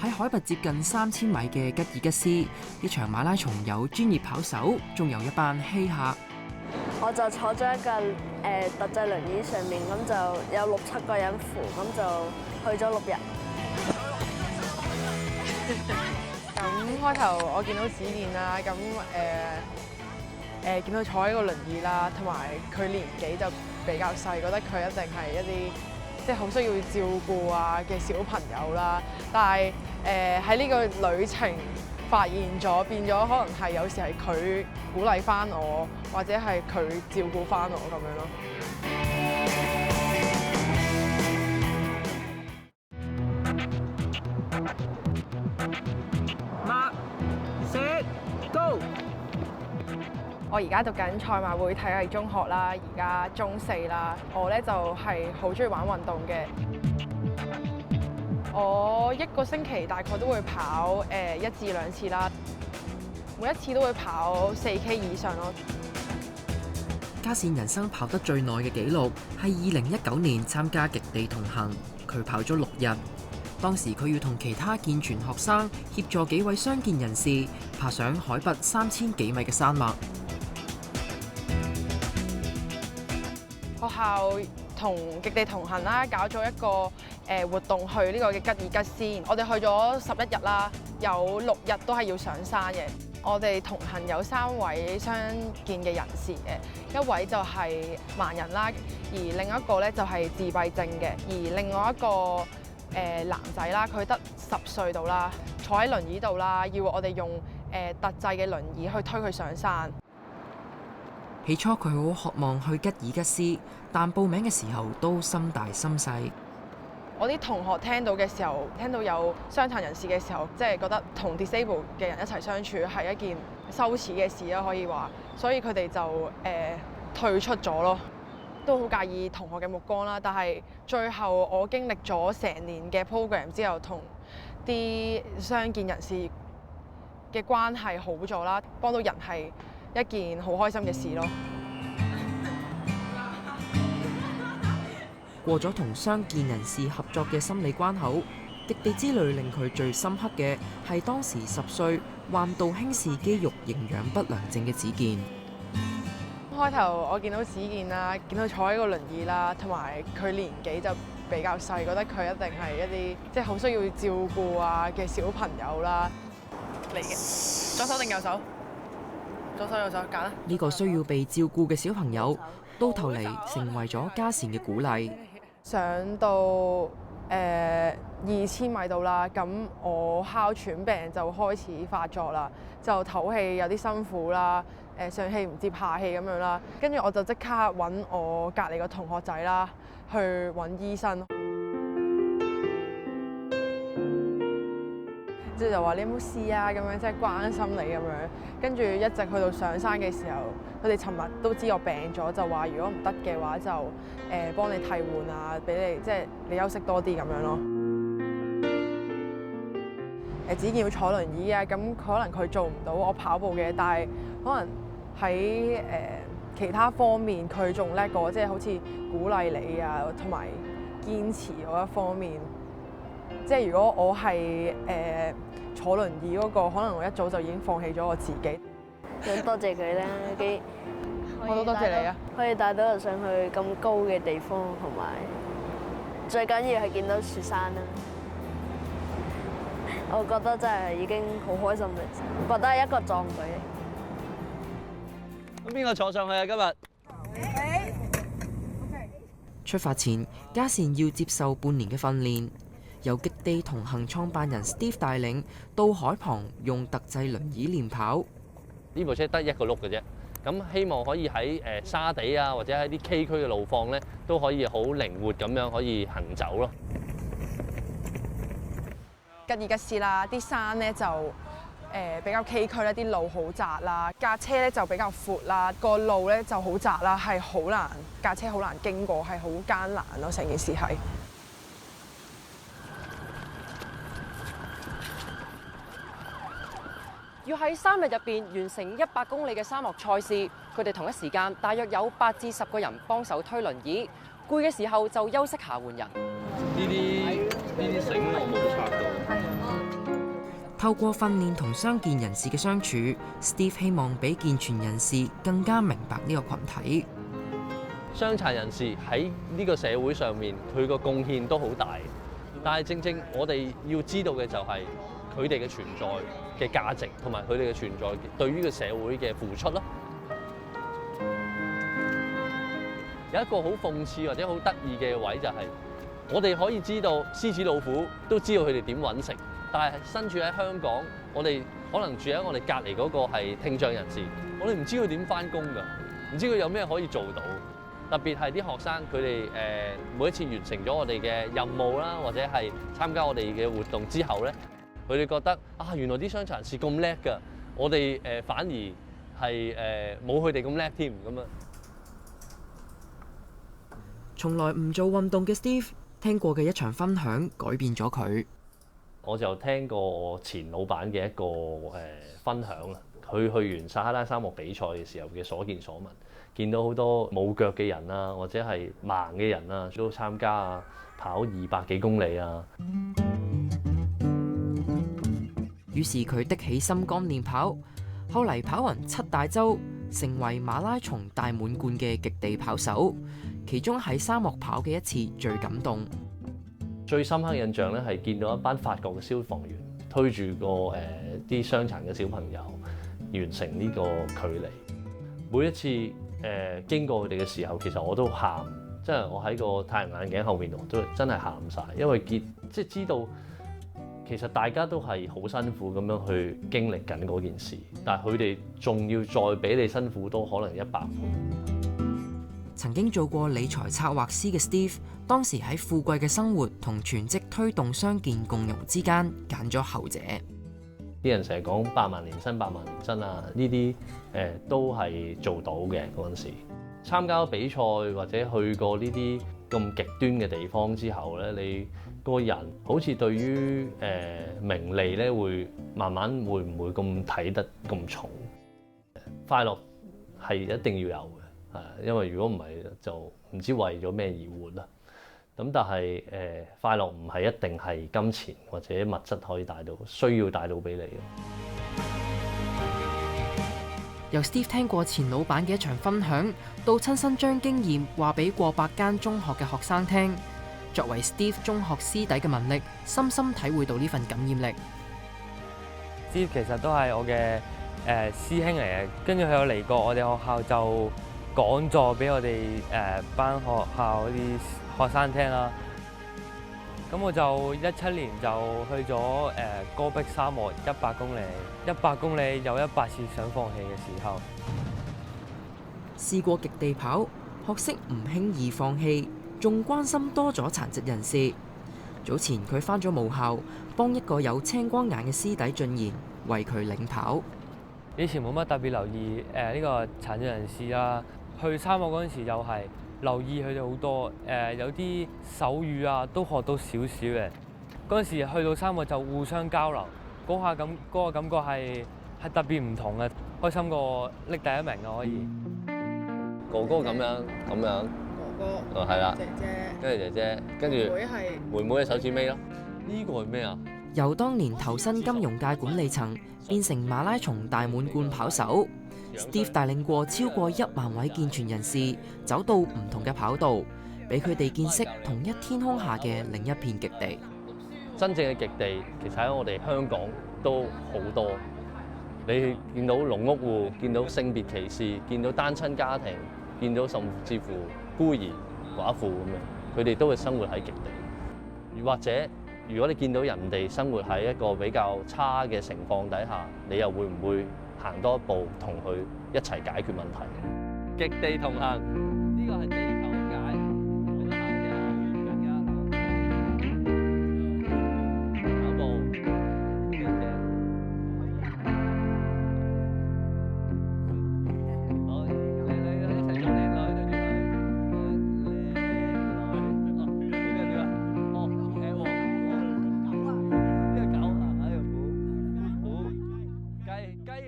喺海拔接近3000米嘅吉爾吉斯，呢場馬拉松有專業跑手，仲有一班稀客。我就坐咗一架特製輪椅上面，咁就有6-7個人扶，咁就去咗6日。咁開頭我見到子健啦，咁見到坐喺個輪椅啦，同埋佢年紀就比較細，覺得佢一定係一啲即係好需要照顧啊嘅小朋友啦。但係喺呢個旅程發現咗，變咗可能係有時係佢鼓勵翻我，或者係佢照顧翻我咁樣咯。Mark set go。我而家讀緊賽馬會體藝中學啦，而家中4啦。我咧就係好中意玩運動嘅。我一個星期大概都會跑1至2次啦，每一次都會跑4K 以上咯。嘉善人生跑得最耐嘅紀錄係2019年參加極地同行，佢跑咗6日。當時佢要同其他健全學生協助幾位傷健人士爬上海拔3000幾米嘅山脈。學校同極地同行啦，搞咗一個活動去呢個嘅吉爾吉斯。我哋去咗11日啦，有6日都係要上山嘅。我哋同行有3位傷健嘅人士嘅，一位就係盲人啦，而另一個咧就係自閉症嘅，而另外一個男仔啦，佢得10歲到啦，坐喺輪椅度啦，要我哋用特製嘅輪椅去推佢上山。起初佢好渴望去吉爾吉斯，但報名嘅時候都心大心細。我啲同學聽到嘅時候，聽到有傷殘人士嘅時候，即係覺得同 disable 嘅人一齊相處係一件羞恥嘅事啦，可以話。所以佢哋就退出咗咯，都好介意同學嘅目光啦。但係最後我經歷咗成年嘅 program 之後，同啲傷健人士嘅關係好咗啦，幫到人係一件好開心嘅事咯。過咗同傷健人士合作嘅心理關口，極地之旅令佢最深刻嘅係當時10歲患道輕視肌肉營養不良症嘅子健。開頭我見到子健啦，見到坐喺個輪椅啦，同埋佢年紀就比較細，覺得佢一定係一啲即係好需要照顧啊嘅小朋友啦嚟嘅。左手定右手？左手右手揀啦。呢個需要被照顧嘅小朋友，到頭嚟成為咗嘉善嘅鼓勵。上到2000米度啦，咁我哮喘病就開始發作啦，就唞氣有啲辛苦啦，上氣唔接下氣咁樣啦，跟住我就即刻揾我隔離個同學仔啦，去揾醫生。即係就話你有冇事啊咁樣，即係關心你咁樣。跟住一直去到上山嘅時候，佢哋尋日都知我病咗，就話如果唔得嘅話就幫你替換啊，俾你即係你休息多啲咁樣咯。子健要坐輪椅啊，咁可能佢做唔到我跑步嘅，但係可能喺其他方面佢仲叻過，即係好似鼓勵你啊，同埋堅持嗰一方面。即係如果我係坐輪椅嗰個，可能我一早就已經放棄咗我自己。想多謝佢啦，我都多謝你啊！可以帶到我上去咁高嘅地方，同埋最緊要係見到雪山啦。我覺得真係已經好開心嘅，覺得係一個壯舉。咁邊個坐上去啊？今日出發前，嘉善要接受半年嘅訓練。由極地同行創辦人 Steve 帶領到海旁用特製輪椅練跑。呢部車得一個轆嘅啫，咁希望可以喺沙地啊，或者喺啲崎嶇嘅路況咧，都可以好靈活咁樣可以行走咯。吉爾吉斯啦，啲山咧就比較崎嶇啦，啲路好窄啦，架車咧就比較闊啦，個路咧就好窄啦，係好難架車好難經過，係好艱難咯，成件事係。要喺3日入邊完成100公里嘅沙漠賽事，佢哋同一時間大約有8至10個人幫手推輪椅，攰嘅時候就休息下換人。呢啲繩我冇拆到。透過訓練同傷健人士嘅相處 ，Steve 希望俾健全人士更加明白呢個群體。傷殘人士喺呢個社會上面，佢個貢獻都好大，但係正我哋要知道嘅就係佢哋嘅存在嘅價值，同埋佢哋嘅存在對於個社會嘅付出咯。有一個好諷刺或者好得意嘅位就係，我哋可以知道獅子老虎都知道佢哋點揾食，但係身處喺香港，我哋可能住喺我哋隔離嗰個係聽障人士，我哋唔知佢點返工㗎，唔知佢有咩可以做到。特別係啲學生，佢哋每一次完成咗我哋嘅任務啦，或者係參加我哋嘅活動之後咧，佢哋覺得啊，原來啲傷殘人士咁叻㗎，我哋反而係冇佢哋咁叻添咁啊！從來唔做運動嘅 Steve 聽過嘅一場分享改變咗佢。我就聽過我前老闆嘅一個分享啊，佢去完撒哈拉沙漠比賽嘅時候嘅所見所聞，見到好多冇腳嘅人啊，或者係盲嘅人啊，都參加啊，跑200幾公里啊。於是佢的起心肝練跑，後嚟跑勻7大洲，成為馬拉松大滿貫嘅極地跑手。其中喺沙漠跑嘅一次最感動。最深刻印象咧係見到一班法國嘅消防員推住個啲傷殘嘅小朋友完成呢個距離。每一次經過佢哋嘅時候，其實我都喊，即係我喺個太陽眼鏡後面度都真係喊晒，因為即係知道其實大家都係好辛苦咁樣去經歷緊嗰件事，但係佢哋仲要再比你辛苦多可能100倍。曾經做過理財策劃師嘅 Steve， 當時喺富貴嘅生活同全職推動傷健共融之間揀咗後者。啲人成日講100萬年薪、100萬年薪啊，呢啲都係做到嘅嗰陣時。參加比賽或者去過呢啲咁極端嘅地方之後咧，你個人好似對於名利咧會慢慢會唔會咁睇得咁重？快樂係一定要有嘅。因為如果唔係就唔知為咗咩而活啦。咁但係快樂唔係一定係金錢或者物質可以帶到，需要帶到俾你嘅。由 Steve 聽過前老闆嘅一場分享，到親身將經驗話俾過百間中學嘅學生聽，作為 Steve 中學師弟嘅文力，深深體會到呢份感染力。Steve 其實都係我嘅師兄嚟嘅，跟住佢有嚟過我哋學校就講座俾我哋班學校啲學生聽啦。咁我就17年就去咗戈壁沙漠100公里，100公里有100次想放棄嘅時候。試過極地跑，學識唔輕易放棄，仲關心多咗殘疾人士。早前佢返咗母校，幫一個有青光眼嘅師弟進賢，為佢領跑。以前冇乜特別留意呢個殘疾人士啦。去沙漠嗰陣時又係留意佢哋好多，有啲手語啊都學到少少嘅。嗰陣時去到沙漠就互相交流，嗰個感覺係特別唔同嘅，開心過拎第1名嘅可以。哥哥咁樣，哥哥，係啦，姐姐，跟住妹妹嘅手指尾咯。呢個係咩啊？由當年投身金融界管理層，變成馬拉松大滿貫跑手。Steve 帶領過超過1萬位健全人士走到唔同嘅跑道，俾佢哋見識同一天空下嘅另一片極地。真正嘅極地其實喺我哋香港都好多。你見到籠屋戶，見到性別歧視，見到單親家庭，見到甚至乎孤兒寡婦咁樣，佢哋都會生活喺極地。或者如果你見到人哋生活喺一個比較差嘅情況底下，你又會唔會行多一步同佢一齊解決問題？極地同行，呢個係